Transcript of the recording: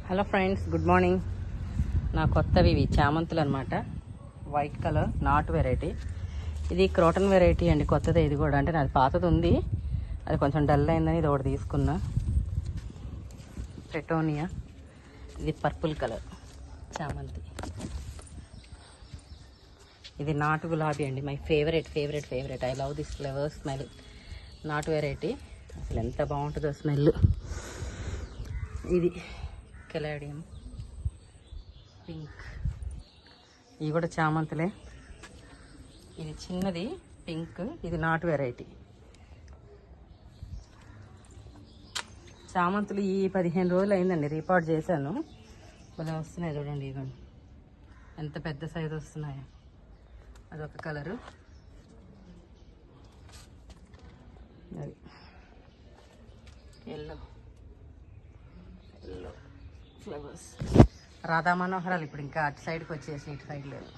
Hello friends, good morning. నా కొత్తవి ఇవి చామంతులు అనమాట. వైట్ కలర్ నాటు వెరైటీ. ఇది క్రోటన్ వెరైటీ అండి, కొత్తదే ఇది కూడా. అంటే నాది పాతది ఉంది, అది కొంచెం డల్ అయిందని ఇది ఒకటి తీసుకున్నా. పెటోనియా. ఇది పర్పుల్ కలర్ చామంతి. ఇది నాటు గులాబీ అండి, my favourite. I love this flavour smell. నాటు వెరైటీ, అసలు ఎంత బాగుంటుందో స్మెల్. ఇది కెలాడియం పింక్. ఇవి కూడా చామంతులే. ఇది చిన్నది పింక్, ఇది నాటు వెరైటీ. చామంతులు ఈ 15 రోజులు అయిందండి, రీపాట్ చేశాను. భలే వస్తున్నాయి చూడండి, ఇవ్వండి ఎంత పెద్ద సైజు వస్తున్నాయో. అదొక కలరు. అది ఎల్లో ఫ్లవర్స్. రాధా మనోహరాలు ఇప్పుడు ఇంకా అటు సైడ్కి వచ్చేసి, ఇటు సైడ్ లేదు.